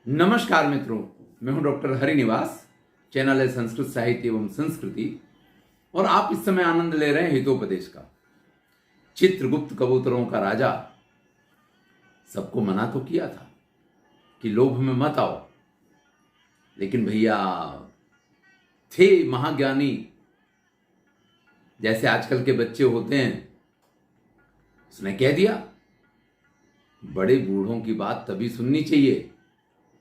नमस्कार मित्रों, मैं हूं डॉक्टर हरिनिवास। चैनल है संस्कृत साहित्य एवं संस्कृति और आप इस समय आनंद ले रहे हैं हितोपदेश का। चित्रगुप्त कबूतरों का राजा सबको मना तो किया था कि लोभ में मत आओ, लेकिन भैया थे महाज्ञानी, जैसे आजकल के बच्चे होते हैं। उसने कह दिया बड़े बूढ़ों की बात तभी सुननी चाहिए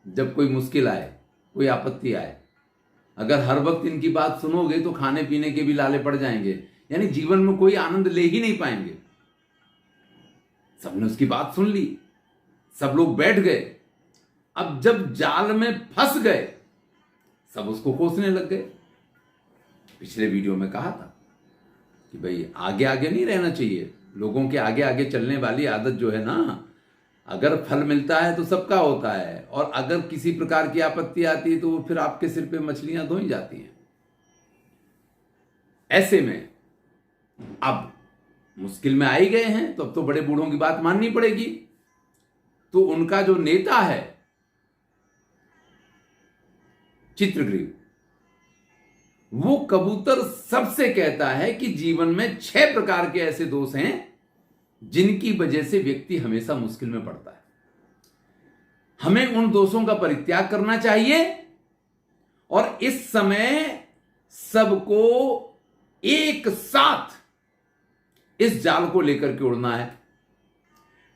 जब कोई मुश्किल आए, कोई आपत्ति आए। अगर हर वक्त इनकी बात सुनोगे तो खाने पीने के भी लाले पड़ जाएंगे, यानी जीवन में कोई आनंद ले ही नहीं पाएंगे। सबने उसकी बात सुन ली, सब लोग बैठ गए। अब जब जाल में फंस गए, सब उसको कोसने लग गए। पिछले वीडियो में कहा था कि भाई आगे आगे नहीं रहना चाहिए। लोगों के आगे आगे चलने वाली आदत जो है ना, अगर फल मिलता है तो सबका होता है, और अगर किसी प्रकार की आपत्ति आती है तो फिर आपके सिर पे मछलियां धोई जाती हैं। ऐसे में अब मुश्किल में आ ही गए हैं, तो अब तो बड़े बूढ़ों की बात माननी पड़ेगी। तो उनका जो नेता है चित्रग्रीव, वो कबूतर सबसे कहता है कि जीवन में 6 प्रकार के ऐसे दोष हैं जिनकी वजह से व्यक्ति हमेशा मुश्किल में पड़ता है। हमें उन दोषों का परित्याग करना चाहिए और इस समय सबको एक साथ इस जाल को लेकर के उड़ना है।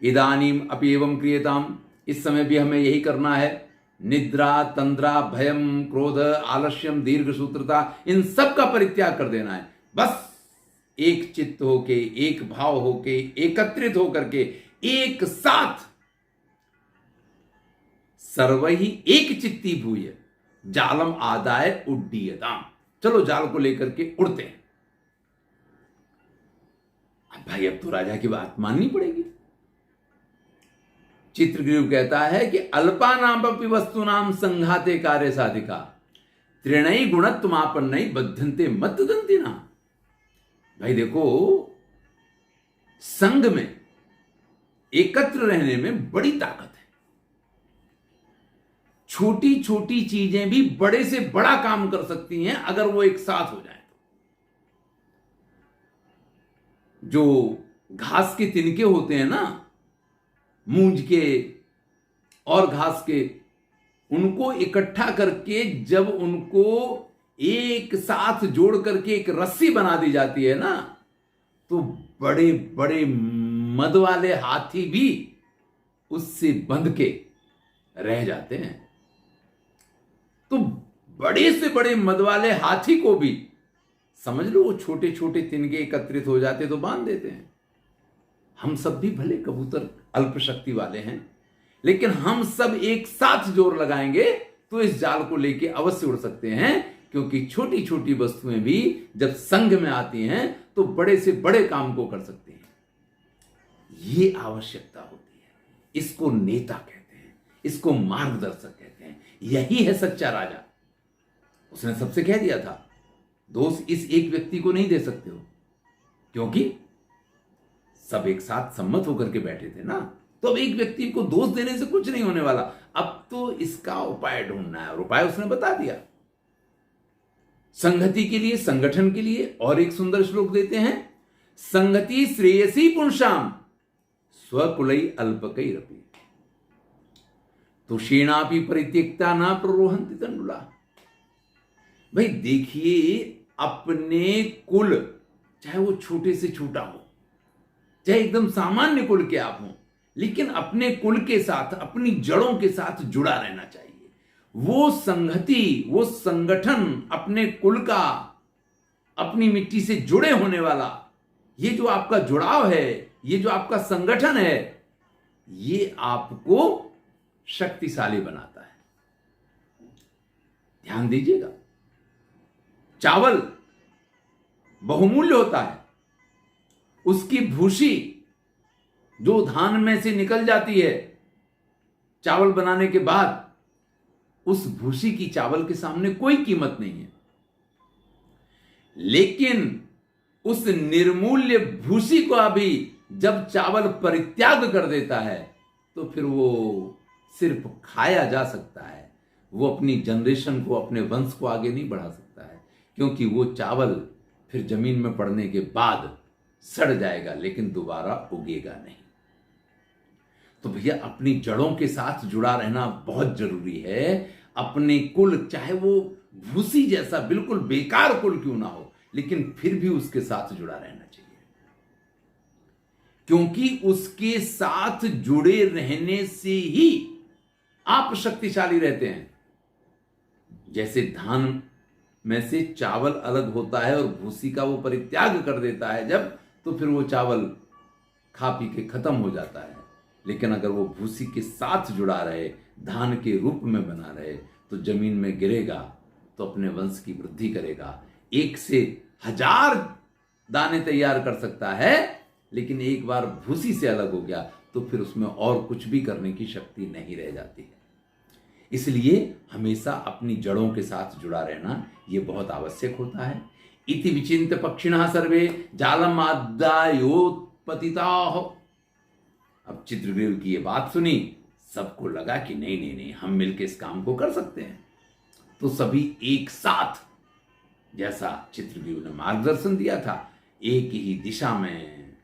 इदानीम अपि एवं क्रियताम, इस समय भी हमें यही करना है। निद्रा, तंद्रा, भयम, क्रोध, आलस्यम, दीर्घ सूत्रता, इन सब का परित्याग कर देना है। बस एक चित्त होके, एक भाव होके, एकत्रित होकर के एक साथ सर्वहि एक चित्ती भूय जालम आदाय उड्डीयताम। चलो जाल को लेकर के उड़ते हैं। अब भाई अब तो राजा की बात माननी पड़ेगी। चित्रग्रीव कहता है कि अल्पानाम अपि वस्तुनाम संघाते कार्य साधिका त्रिणई गुणत्वमापन्नई बद्धन्ते मत्तदंतिना। भाई देखो, संघ में एकत्र रहने में बड़ी ताकत है। छोटी छोटी चीजें भी बड़े से बड़ा काम कर सकती हैं अगर वो एक साथ हो जाए तो। जो घास के तिनके होते हैं ना, मूंज के और घास के, उनको इकट्ठा करके जब उनको एक साथ जोड़ करके एक रस्सी बना दी जाती है ना, तो बड़े बड़े मद वाले हाथी भी उससे बंध के रह जाते हैं। तो बड़े से बड़े मद वाले हाथी को भी समझ लो, वो छोटे छोटे तिनके एकत्रित हो जाते तो बांध देते हैं। हम सब भी भले कबूतर अल्प शक्ति वाले हैं, लेकिन हम सब एक साथ जोर लगाएंगे तो इस जाल को लेके अवश्य उड़ सकते हैं। क्योंकि छोटी छोटी वस्तुएं भी जब संग में आती हैं तो बड़े से बड़े काम को कर सकते हैं। ये आवश्यकता होती है। इसको नेता कहते हैं, इसको मार्गदर्शक कहते हैं। यही है सच्चा राजा। उसने सबसे कह दिया था दोष इस एक व्यक्ति को नहीं दे सकते हो, क्योंकि सब एक साथ सम्मत होकर के बैठे थे ना। तो अब एक व्यक्ति को दोष देने से कुछ नहीं होने वाला। अब तो इसका उपाय ढूंढना है, और उपाय उसने बता दिया। संगति के लिए, संगठन के लिए और एक सुंदर श्लोक देते हैं। संगति श्रेयसी पुंसाम स्वकुलई अल्पकई रपि तुषीणापि परित्यक्ता ना प्ररोहंति तंडुला। भाई देखिए, अपने कुल, चाहे वो छोटे से छोटा हो, चाहे एकदम सामान्य कुल के आप हों, लेकिन अपने कुल के साथ, अपनी जड़ों के साथ जुड़ा रहना चाहिए। वो संगति, वो संगठन, अपने कुल का, अपनी मिट्टी से जुड़े होने वाला, ये जो आपका जुड़ाव है, ये जो आपका संगठन है, ये आपको शक्तिशाली बनाता है। ध्यान दीजिएगा, चावल बहुमूल्य होता है। उसकी भूसी जो धान में से निकल जाती है चावल बनाने के बाद, उस भूसी की चावल के सामने कोई कीमत नहीं है। लेकिन उस निर्मूल्य भूसी को अभी जब चावल परित्याग कर देता है तो फिर वो सिर्फ खाया जा सकता है, वो अपनी जनरेशन को, अपने वंश को आगे नहीं बढ़ा सकता है, क्योंकि वो चावल फिर जमीन में पड़ने के बाद सड़ जाएगा लेकिन दोबारा उगेगा नहीं। तो भैया अपनी जड़ों के साथ जुड़ा रहना बहुत जरूरी है। अपने कुल, चाहे वो भूसी जैसा बिल्कुल बेकार कुल क्यों ना हो, लेकिन फिर भी उसके साथ जुड़ा रहना चाहिए, क्योंकि उसके साथ जुड़े रहने से ही आप शक्तिशाली रहते हैं। जैसे धान में से चावल अलग होता है और भूसी का वो परित्याग कर देता है जब, तो फिर वो चावल खा पी के खत्म हो जाता है। लेकिन अगर वो भूसी के साथ जुड़ा रहे, धान के रूप में बना रहे, तो जमीन में गिरेगा तो अपने वंश की वृद्धि करेगा। 1 से 1000 दाने तैयार कर सकता है, लेकिन एक बार भूसी से अलग हो गया तो फिर उसमें और कुछ भी करने की शक्ति नहीं रह जाती है। इसलिए हमेशा अपनी जड़ों के साथ जुड़ा रहना यह बहुत आवश्यक होता है। इति विचिंत पक्षिणः सर्वे जालम आदायोत्पतिताः। अब चित्रग्रीव की ये बात सुनी, सबको लगा कि नहीं नहीं नहीं, हम मिलकर इस काम को कर सकते हैं। तो सभी एक साथ, जैसा चित्रग्रीव ने मार्गदर्शन दिया था, एक ही दिशा में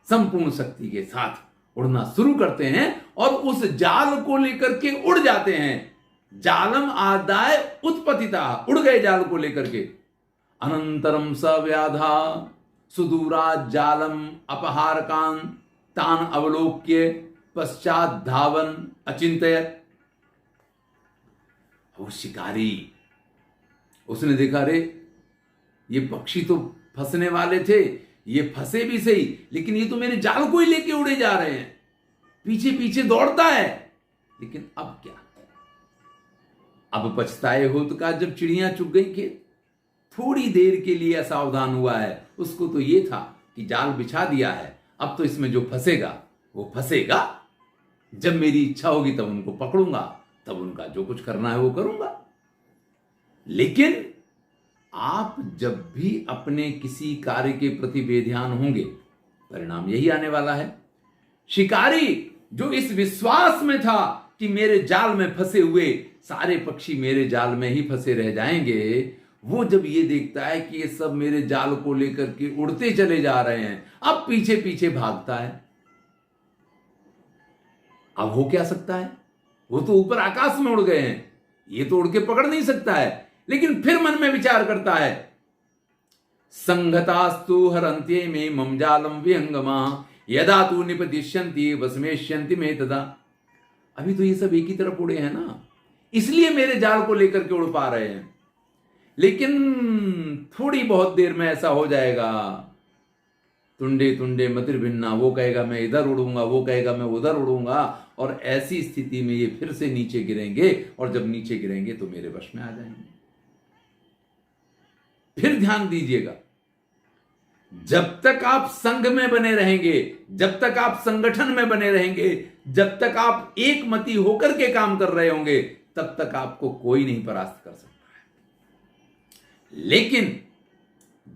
संपूर्ण शक्ति के साथ उड़ना शुरू करते हैं और उस जाल को लेकर के उड़ जाते हैं। जालम आदाय उत्पतिता, उड़ गए जाल को लेकर के। अनंतरम स व्याधा सुदूरा जालम अपहारकान तान अवलोक्य पश्चात धावन अचिंतयत। वो शिकारी, उसने देखा, रे ये पक्षी तो फंसने वाले थे, ये फंसे भी सही, लेकिन ये तो मेरे जाल को ही लेके उड़े जा रहे हैं, पीछे पीछे दौड़ता है, लेकिन अब क्या? अब पछताए हो तो कहा, जब चिड़ियां चुग गई खेत, थोड़ी देर के लिए असावधान हुआ है, उसको तो ये था कि जाल बिछा दिया है, अब तो इसमें जो फंसेगा वो फंसेगा, जब मेरी इच्छा होगी तब उनको पकड़ूंगा, तब उनका जो कुछ करना है वो करूंगा। लेकिन आप जब भी अपने किसी कार्य के प्रति बेध्यान होंगे, परिणाम यही आने वाला है। शिकारी जो इस विश्वास में था कि मेरे जाल में फंसे हुए सारे पक्षी मेरे जाल में ही फंसे रह जाएंगे, वो जब ये देखता है कि ये सब मेरे जाल को लेकर के उड़ते चले जा रहे हैं, अब पीछे पीछे भागता है। अब हो क्या सकता है? वो तो ऊपर आकाश में उड़ गए हैं, ये तो उड़ के पकड़ नहीं सकता है। लेकिन फिर मन में विचार करता है, संगतास्तु हरन्त्ये में मम जालम विहंगमा यदा तू निपतिष्यन्ति वसमेष्यन्ति में तदा। अभी तो ये सब एक ही तरफ उड़े हैं ना, इसलिए मेरे जाल को लेकर के उड़ पा रहे हैं। लेकिन थोड़ी बहुत देर में ऐसा हो जाएगा, तुंडे तुंडे मतिर भिन्ना, वो कहेगा मैं इधर उड़ूंगा, वो कहेगा मैं उधर उड़ूंगा, और ऐसी स्थिति में ये फिर से नीचे गिरेंगे, और जब नीचे गिरेंगे तो मेरे वश में आ जाएंगे। फिर ध्यान दीजिएगा, जब तक आप संघ में बने रहेंगे, जब तक आप संगठन में बने रहेंगे, जब तक आप एक मति होकर के काम कर रहे होंगे, तब तक आपको कोई नहीं परास्त कर सकता है। लेकिन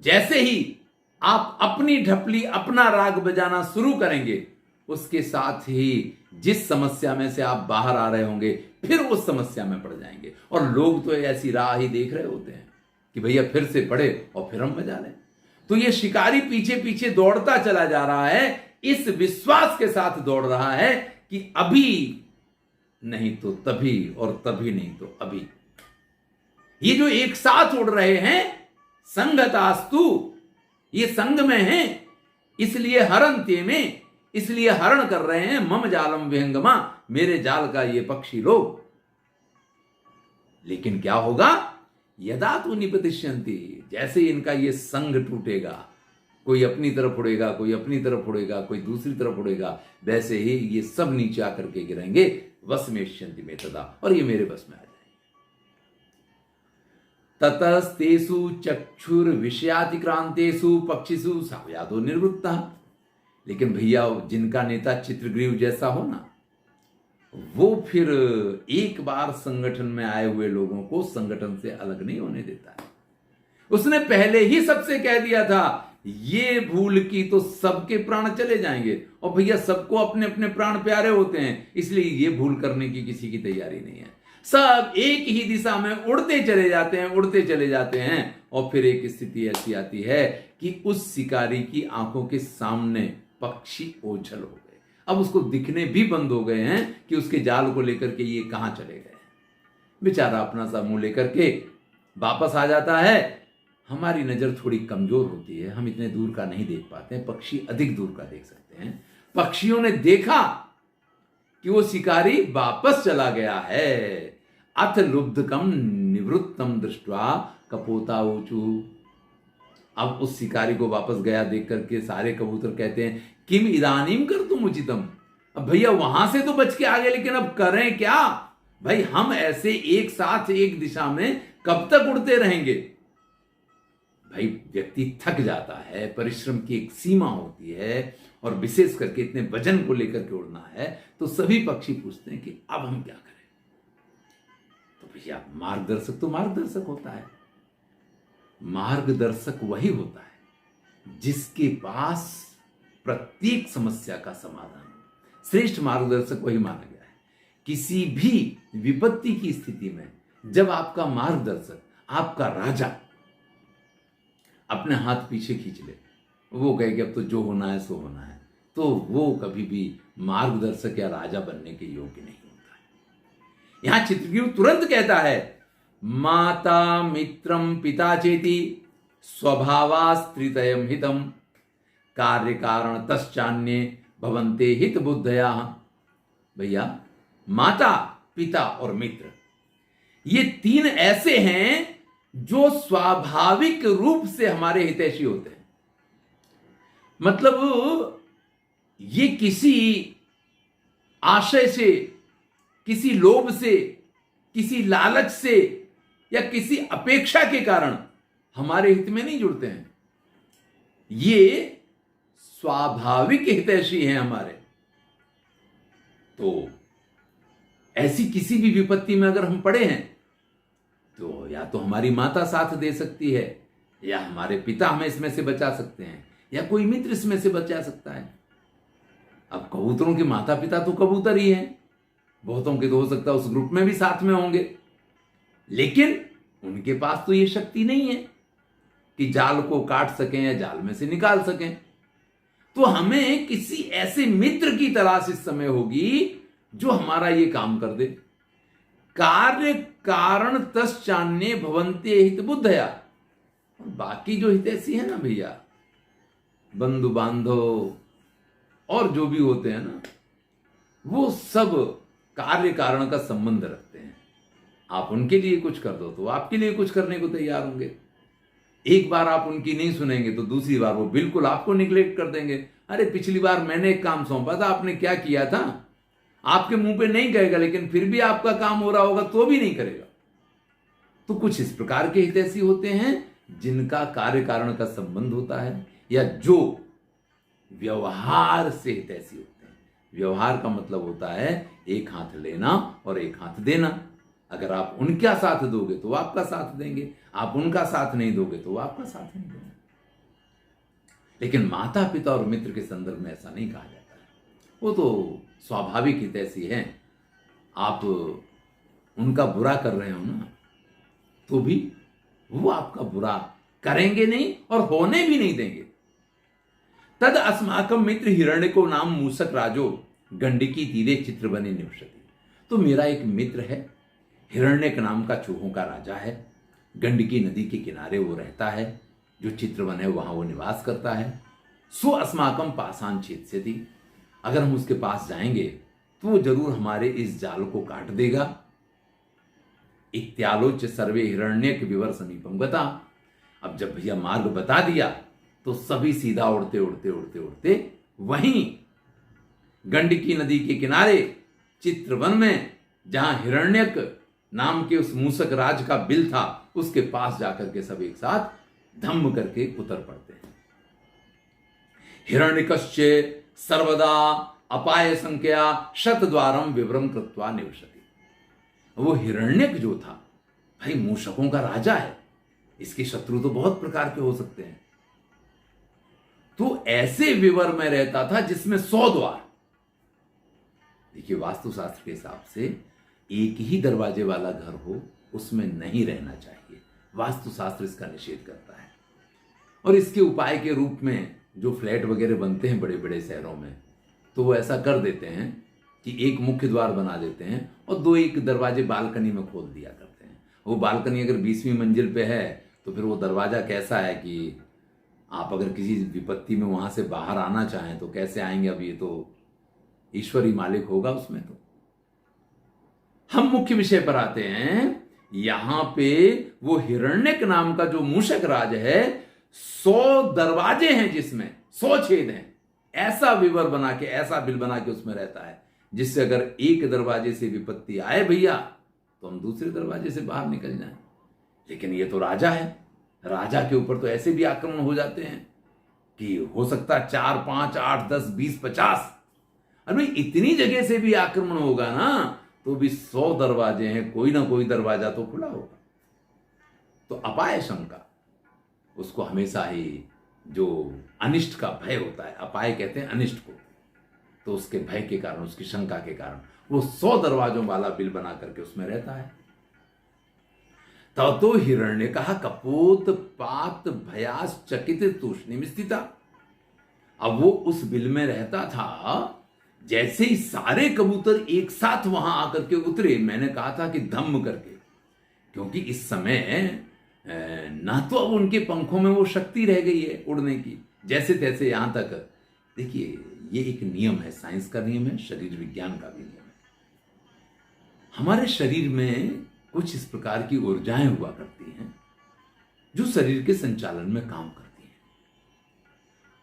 जैसे ही आप अपनी ढपली, अपना राग बजाना शुरू करेंगे, उसके साथ ही जिस समस्या में से आप बाहर आ रहे होंगे, फिर उस समस्या में पड़ जाएंगे। और लोग तो ऐसी राह ही देख रहे होते हैं कि भैया फिर से पड़े और फिर हम मजा लें। तो ये शिकारी पीछे पीछे दौड़ता चला जा रहा है, इस विश्वास के साथ दौड़ रहा है कि अभी नहीं तो तभी, और तभी नहीं तो अभी। ये जो एक साथ उड़ रहे हैं, संगतास्तु, ये संग में हैं, इसलिए हरन्त्ये में, इसलिए हरण कर रहे हैं मम जालम विहंगमा, मेरे जाल का ये पक्षी लोग। लेकिन क्या होगा? यदा तू निपतिष्यन्ति, जैसे इनका ये संग टूटेगा, कोई अपनी तरफ उड़ेगा, कोई अपनी तरफ उड़ेगा, कोई दूसरी तरफ उड़ेगा, वैसे ही ये सब नीचे आकर के गिरेंगे, वसमेष्यन्ति में तदा, और ये मेरे बस में आ जाएंगे। ततस्तेषु चक्षुर विषयातिक्रांतेषु पक्षिषु सावयादो निवृत्तः। लेकिन भैया जिनका नेता चित्रग्रीव जैसा हो ना, वो फिर एक बार संगठन में आए हुए लोगों को संगठन से अलग नहीं होने देता है। उसने पहले ही सबसे कह दिया था ये भूल की तो सबके प्राण चले जाएंगे। और भैया सबको अपने अपने प्राण प्यारे होते हैं, इसलिए ये भूल करने की किसी की तैयारी नहीं है। सब एक ही दिशा में उड़ते चले जाते हैं, उड़ते चले जाते हैं। और फिर एक स्थिति ऐसी आती है कि उस शिकारी की आंखों के सामने पक्षी ओझल हो गए। अब उसको दिखने भी बंद हो गए हैं कि उसके जाल को लेकर के ये कहां चले गए। बेचारा अपना सा मुंह लेकर के वापस आ जाता है। हमारी नजर थोड़ी कमजोर होती है, हम इतने दूर का नहीं देख पाते हैं, पक्षी अधिक दूर का देख सकते हैं। पक्षियों ने देखा कि वो शिकारी वापस चला गया है। अथ लुब्धकम निवृत्तम दृष्ट्वा कपोता ऊचू। अब उस शिकारी को वापस गया देख करके सारे कबूतर कहते हैं किम इदानीम कर तुम उचितम। अब भैया वहां से तो बच के आ गए, लेकिन अब करें क्या भाई? हम ऐसे एक साथ एक दिशा में कब तक उड़ते रहेंगे? भाई व्यक्ति थक जाता है, परिश्रम की एक सीमा होती है, और विशेष करके इतने वजन को लेकर के उड़ना है, तो सभी पक्षी पूछते हैं कि अब हम क्या करें? तो भैया मार्गदर्शक तो मार्गदर्शक होता है। मार्गदर्शक वही होता है जिसके पास प्रत्येक समस्या का समाधान हो। श्रेष्ठ मार्गदर्शक वही माना गया है। किसी भी विपत्ति की स्थिति में जब आपका मार्गदर्शक, आपका राजा अपने हाथ पीछे खींच ले, वो कहे कि अब तो जो होना है सो होना है, तो वो कभी भी मार्गदर्शक या राजा बनने के योग्य नहीं होता है। यहां चित्रगुप्त तुरंत कहता है माता मित्रम पिता चेति स्वभावास्त्रितयम हितम कार्य कारण तश्चान्ये भवन्ते हित बुद्धया। भैया माता, पिता और मित्र, ये तीन ऐसे हैं जो स्वाभाविक रूप से हमारे हितैषी होते हैं। मतलब ये किसी आशय से, किसी लोभ से, किसी लालच से या किसी अपेक्षा के कारण हमारे हित में नहीं जुड़ते हैं। ये स्वाभाविक हितैषी हैं हमारे। तो ऐसी किसी भी विपत्ति में अगर हम पड़े हैं तो या तो हमारी माता साथ दे सकती है, या हमारे पिता हमें इसमें से बचा सकते हैं, या कोई मित्र इसमें से बचा सकता है। अब कबूतरों के माता पिता तो कबूतर ही हैं, बहुतों के तो हो सकता है उस ग्रुप में भी साथ में होंगे, लेकिन उनके पास तो ये शक्ति नहीं है कि जाल को काट सकें या जाल में से निकाल सकें। तो हमें किसी ऐसे मित्र की तलाश इस समय होगी जो हमारा ये काम कर दे। कार्य कारण तश्चान्ये भवन्ते हित बुद्धया। बाकी जो हितैषी है ना भैया, बंधु बांधव और जो भी होते हैं ना, वो सब कार्य कारण का संबंध रखते हैं। आप उनके लिए कुछ कर दो तो आपके लिए कुछ करने को तैयार होंगे। एक बार आप उनकी नहीं सुनेंगे तो दूसरी बार वो बिल्कुल आपको निग्लेक्ट कर देंगे। अरे पिछली बार मैंने एक काम सौंपा था, आपने क्या किया था? आपके मुंह पे नहीं कहेगा, लेकिन फिर भी आपका काम हो रहा होगा तो भी नहीं करेगा। तो कुछ इस प्रकार के हितैषी होते हैं जिनका कार्य कारण का संबंध होता है, या जो व्यवहार से हितैषी होते हैं। व्यवहार का मतलब होता है एक हाथ लेना और एक हाथ देना। अगर आप उनका साथ दोगे तो वो आपका साथ देंगे, आप उनका साथ नहीं दोगे तो वो आपका साथ नहीं देंगे। लेकिन माता पिता और मित्र के संदर्भ में ऐसा नहीं कहा जाता है। वो तो स्वाभाविक हितैषी हैं। आप उनका बुरा कर रहे हो ना, तो भी वो आपका बुरा करेंगे नहीं और होने भी नहीं देंगे। तद अस्माकम मित्र हिरण्यको नाम मूसक राजो गंडकी तीरे चित्र बने निवसति। तो मेरा एक मित्र है, हिरण्यक नाम का चूहों का राजा है। गंडकी नदी के किनारे वो रहता है, जो चित्रवन है वहां वो निवास करता है। सो अस्माकम पाषाण छेत्स्यति। अगर हम उसके पास जाएंगे तो वो जरूर हमारे इस जाल को काट देगा। इत्यालोच्य सर्वे हिरण्यक विवर समीपम गता। अब जब भैया मार्ग बता दिया तो सभी सीधा उड़ते उड़ते उड़ते उड़ते वहीं गंडकी नदी के किनारे चित्रवन में, जहां हिरण्यक नाम के उस मूसक राज का बिल था, उसके पास जाकर के सब एक साथ धम्म करके उतर पड़ते हैं। हिरण्यकश्चे सर्वदा अपाय संख्या शतद्वारम विवरम कृत्वा निवसति। वो हिरण्यक जो था भाई मूषकों का राजा है, इसके शत्रु तो बहुत प्रकार के हो सकते हैं। तो ऐसे विवर में रहता था जिसमें 100 द्वार। देखिए, वास्तुशास्त्र के हिसाब से एक ही दरवाजे वाला घर हो उसमें नहीं रहना चाहिए। वास्तुशास्त्र इसका निषेध करता है। और इसके उपाय के रूप में जो फ्लैट वगैरह बनते हैं बड़े बड़े शहरों में, तो वो ऐसा कर देते हैं कि एक मुख्य द्वार बना देते हैं और 2 एक दरवाजे बालकनी में खोल दिया करते हैं। वो बालकनी अगर 20वीं मंजिल पे है तो फिर वो दरवाजा कैसा है कि आप अगर किसी विपत्ति में वहां से बाहर आना चाहें तो कैसे आएंगे? अब ये तो ईश्वरी मालिक होगा उसमें। तो हम मुख्य विषय पर आते हैं। यहां पे वो हिरण्यक नाम का जो मूषक राज है, 100 दरवाजे हैं जिसमें 100 छेद हैं। ऐसा विवर बना के, ऐसा बिल बना के उसमें रहता है जिससे अगर एक दरवाजे से विपत्ति आए भैया तो हम दूसरे दरवाजे से बाहर निकल जाएं। लेकिन ये तो राजा है, राजा के ऊपर तो ऐसे भी आक्रमण हो जाते हैं कि हो सकता है 4, 5, 8, 10, 20, 50। अरे भाई, इतनी जगह से भी आक्रमण होगा ना तो भी 100 दरवाजे हैं, कोई ना कोई दरवाजा तो खुला होगा। तो अपाय शंका, उसको हमेशा ही जो अनिष्ट का भय होता है, अपाय कहते हैं अनिष्ट को, तो उसके भय के कारण, उसकी शंका के कारण वो 100 दरवाजों वाला बिल बना करके उसमें रहता है। तब तो हिरण्य कहा कपोत पात भयास चकित तूष्णिम स्थिता। अब वो उस बिल में रहता था, जैसे ही सारे कबूतर एक साथ वहां आकर के उतरे, मैंने कहा था कि धम्म करके, क्योंकि इस समय ना तो अब उनके पंखों में वो शक्ति रह गई है उड़ने की, जैसे तैसे यहां तक। देखिए, ये एक नियम है, साइंस का नियम है, शरीर विज्ञान का भी नियम है। हमारे शरीर में कुछ इस प्रकार की ऊर्जाएं हुआ करती हैं जो शरीर के संचालन में काम करती हैं।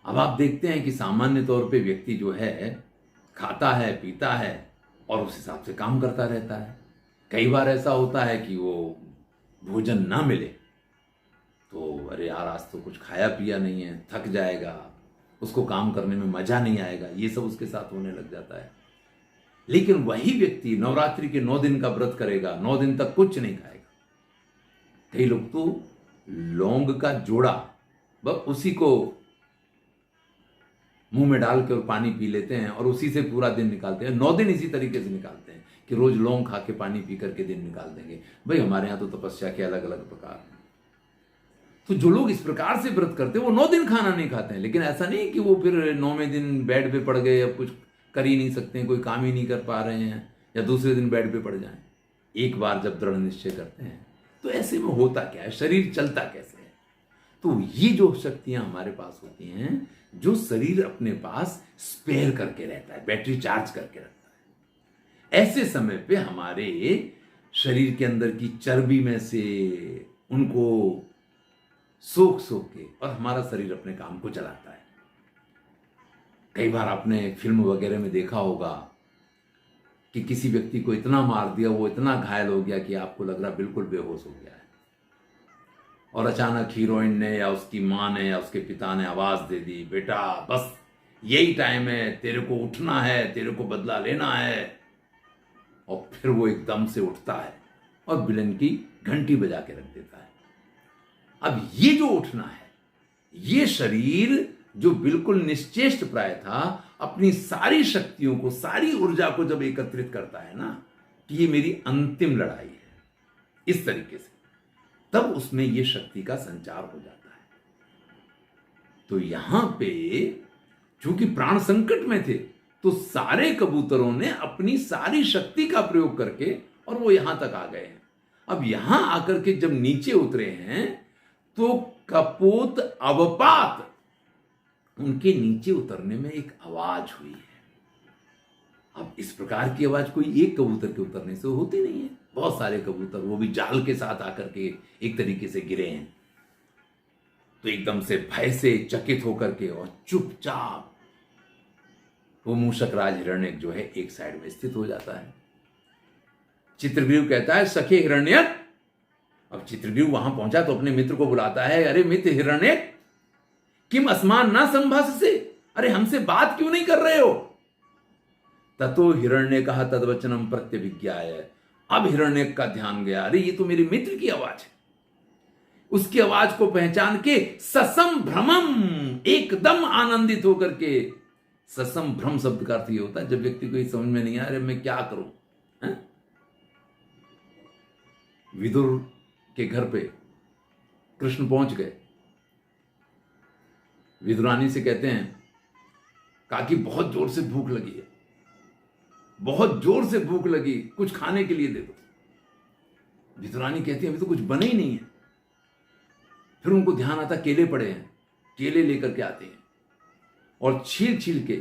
अब आप देखते हैं कि सामान्य तौर पे व्यक्ति जो है खाता है, पीता है और उस हिसाब से काम करता रहता है। कई बार ऐसा होता है कि वो भोजन ना मिले तो अरे यार, आज तो कुछ खाया पिया नहीं है, थक जाएगा, उसको काम करने में मजा नहीं आएगा, ये सब उसके साथ होने लग जाता है। लेकिन वही व्यक्ति नवरात्रि के 9 दिन का व्रत करेगा, 9 दिन तक कुछ नहीं खाएगा। कई लोग तो लौंग का जोड़ा बस उसी को मुंह में डाल के और पानी पी लेते हैं और उसी से पूरा दिन निकालते हैं। 9 दिन इसी तरीके से निकालते हैं कि रोज लौंग खा के पानी पी करके दिन निकाल देंगे। भाई, हमारे यहां तो तपस्या के अलग अलग प्रकार हैं। तो जो लोग इस प्रकार से व्रत करते हैं वो 9 दिन खाना नहीं खाते हैं। लेकिन ऐसा नहीं कि वो फिर 9वें दिन बेड पे पड़ गए, अब कुछ कर ही नहीं सकते हैं, कोई काम ही नहीं कर पा रहे हैं, या दूसरे दिन बेड पे पड़ जाएं। एक बार जब दृढ़ निश्चय करते हैं तो ऐसे में होता क्या है, शरीर चलता कैसे है? तो ये जो शक्तियां हमारे पास होती हैं, जो शरीर अपने पास स्पेयर करके रहता है, बैटरी चार्ज करके रखता है, ऐसे समय पे हमारे शरीर के अंदर की चर्बी में से उनको सोख सोख के और हमारा शरीर अपने काम को चलाता है। कई बार आपने फिल्म वगैरह में देखा होगा कि किसी व्यक्ति को इतना मार दिया, वो इतना घायल हो गया कि आपको लग रहा बिल्कुल बेहोश हो गया है, और अचानक हीरोइन ने या उसकी माँ ने या उसके पिता ने आवाज दे दी, बेटा बस यही टाइम है, तेरे को उठना है, तेरे को बदला लेना है। और फिर वो एकदम से उठता है और विलन की घंटी बजा के रख देता है। अब ये जो उठना है, ये शरीर जो बिल्कुल निश्चेष्ट प्राय था, अपनी सारी शक्तियों को, सारी ऊर्जा को जब एकत्रित करता है ना कि ये मेरी अंतिम लड़ाई है, इस तरीके से, तब उसमें ये शक्ति का संचार हो जाता है। तो यहां पे चूंकि प्राण संकट में थे, तो सारे कबूतरों ने अपनी सारी शक्ति का प्रयोग करके और वो यहां तक आ गए हैं। अब यहां आकर के जब नीचे उतरे हैं तो कपोत अवपात, उनके नीचे उतरने में एक आवाज हुई है। अब इस प्रकार की आवाज कोई एक कबूतर के उतरने से होती नहीं है, बहुत सारे कबूतर वो भी जाल के साथ आकर के एक तरीके से गिरे हैं। तो एकदम से भय से चकित होकर के और चुपचाप वो मूषक राज हिरण्यक जो है एक साइड में स्थित हो जाता है। चित्रग्रीव कहता है, सखे हिरण्यक। अब चित्रग्रीव वहां पहुंचा तो अपने मित्र को बुलाता है, अरे मित्र हिरण्यक, किम अस्मान ना संभाष से, अरे हमसे बात क्यों नहीं कर रहे हो? ततो हिरण्य कहा तद्वचनम प्रत्यभिज्ञाय। अब हिरण्यक का ध्यान गया, अरे ये तो मेरे मित्र की आवाज है। उसकी आवाज को पहचान के ससम भ्रमम, एकदम आनंदित होकर के। ससम भ्रम शब्द का अर्थ ये होता है जब व्यक्ति को ये समझ में नहीं आ रहा मैं क्या करूं। विदुर के घर पे कृष्ण पहुंच गए। विदुरानी से कहते हैं काकी बहुत जोर से भूख लगी है, बहुत जोर से भूख लगी, कुछ खाने के लिए दे दो। विदुरानी कहती है अभी तो कुछ बना ही नहीं है। फिर उनको ध्यान आता केले पड़े हैं, केले लेकर के आते हैं और छील छील के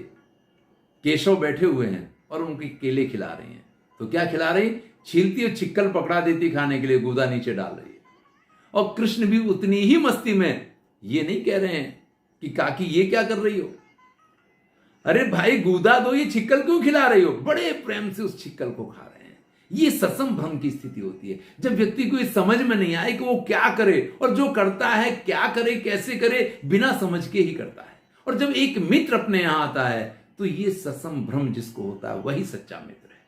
केशव बैठे हुए हैं और उनके केले खिला रहे हैं। तो क्या खिला रही, छीलती और छिक्कल पकड़ा देती खाने के लिए, गूदा नीचे डाल रही है। और कृष्ण भी उतनी ही मस्ती में, ये नहीं कह रहे हैं कि काकी ये क्या कर रही हो, अरे भाई गूदा दो, ये छिक्कल क्यों खिला रही हो, बड़े प्रेम से उस छिक्कल को खा रहे हैं। ये ससम भ्रम की स्थिति होती है जब व्यक्ति को ये समझ में नहीं आए कि वो क्या करे, और जो करता है क्या करे कैसे करे बिना समझ के ही करता है। और जब एक मित्र अपने यहां आता है तो ये ससम भ्रम जिसको होता है वही सच्चा मित्र है।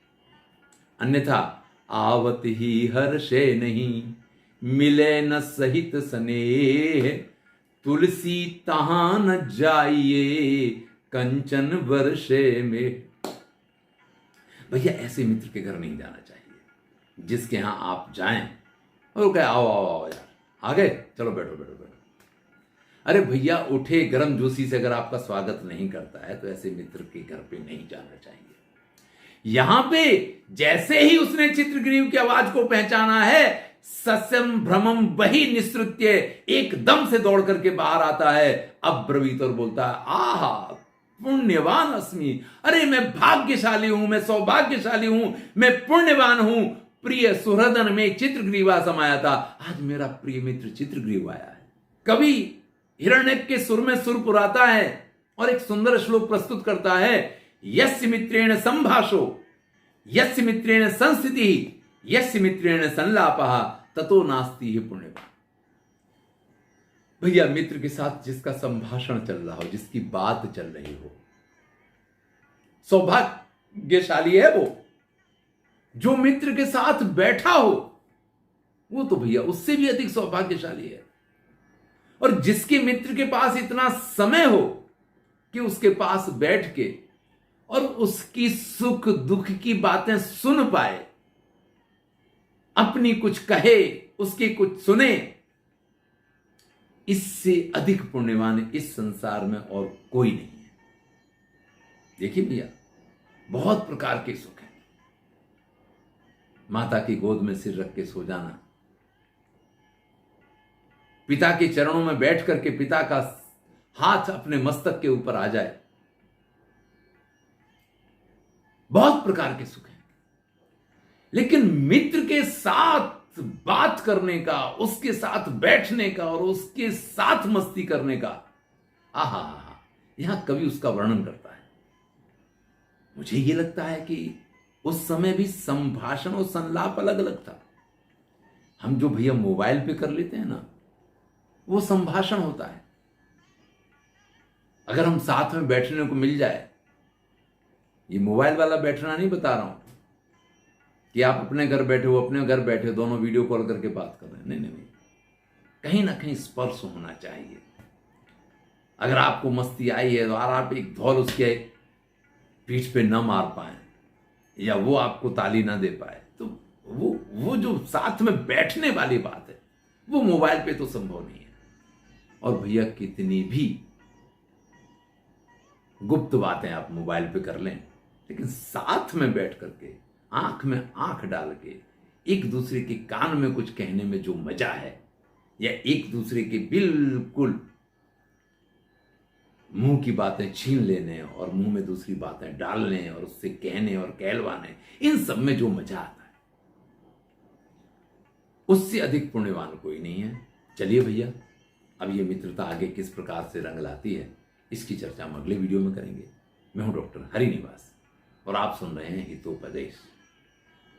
अन्यथा आवत ही हर्षे नहीं, मिले न सहित स्नेह, तुलसी तहां न जाइए, कंचन वर्षे में। भैया ऐसे मित्र के घर नहीं जाना चाहिए जिसके यहां आप जाएं और वो कहे आओ आओ आओ यार, आ गए, चलो बैठो बैठो बैठो। अरे भैया उठे गरम जोशी से अगर आपका स्वागत नहीं करता है तो ऐसे मित्र के घर पे नहीं जाना चाहिए। यहां पे जैसे ही उसने चित्रग्रीव की आवाज को पहचाना है, सस्यम भ्रमम वही निसृत्य एकदम से दौड़ करके बाहर आता है, अब्रवीत और बोलता है आहा पुण्यवान अस्मि, अरे मैं भाग्यशाली हूं, मैं सौभाग्यशाली हूं, मैं पुण्यवान हूं। प्रिय सुहृदन में चित्रग्रीवा समाया था, आज मेरा प्रिय मित्र चित्रग्रीव आया है। कवि हिरण्यक के सुर में सुर पुराता है और एक सुंदर श्लोक प्रस्तुत करता है, यस्य मित्रेण संभाषो, यस्य मित्रेण संस्थिति, यस्य मित्रेण संलापः, ततो नास्ति ही पुण्यवान। भैया मित्र के साथ जिसका संभाषण चल रहा हो, जिसकी बात चल रही हो, सौभाग्यशाली है वो। जो मित्र के साथ बैठा हो वो तो भैया उससे भी अधिक सौभाग्यशाली है। और जिसके मित्र के पास इतना समय हो कि उसके पास बैठ के और उसकी सुख दुख की बातें सुन पाए, अपनी कुछ कहे, उसके कुछ सुने, इससे अधिक पुण्यवान इस संसार में और कोई नहीं है। देखिए भैया बहुत प्रकार के सुख हैं। माता की गोद में सिर रख के सो जाना, पिता के चरणों में बैठ करके पिता का हाथ अपने मस्तक के ऊपर आ जाए, बहुत प्रकार के सुख हैं। लेकिन मित्र के साथ बात करने का, उसके साथ बैठने का और उसके साथ मस्ती करने का, आहा, यहां कवि उसका वर्णन करता है। मुझे यह लगता है कि उस समय भी संभाषण और संलाप अलग अलग था। हम जो भैया मोबाइल पे कर लेते हैं ना, वो संभाषण होता है। अगर हम साथ में बैठने को मिल जाए, ये मोबाइल वाला बैठना नहीं बता रहा हूं कि आप अपने घर बैठे हो, अपने घर बैठे दोनों वीडियो कॉल करके बात कर रहे हैं, नहीं नहीं नहीं, कहीं ना कहीं स्पर्श होना चाहिए। अगर आपको मस्ती आई है तो आप एक धौल उसके पीठ पे न मार पाए या वो आपको ताली ना दे पाए, तो वो जो साथ में बैठने वाली बात है वो मोबाइल पे तो संभव नहीं है। और भैया कितनी भी गुप्त बातें आप मोबाइल पे कर लें, लेकिन साथ में बैठ करके आंख में आंख डाल के एक दूसरे के कान में कुछ कहने में जो मजा है, या एक दूसरे के बिल्कुल मुंह की बातें छीन लेने और मुंह में दूसरी बातें डालने और उससे कहने और कहलवाने, इन सब में जो मजा आता है उससे अधिक पुण्यवान कोई नहीं है। चलिए भैया, अब ये मित्रता आगे किस प्रकार से रंग लाती है इसकी चर्चा हम अगले वीडियो में करेंगे। मैं हूं डॉक्टर हरिनिवास और आप सुन रहे हैं हितोपदेश।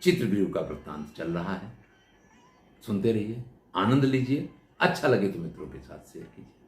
चित्रग्रीव का वृत्तांत चल रहा है, सुनते रहिए, आनंद लीजिए। अच्छा लगे तो मित्रों के साथ शेयर कीजिए।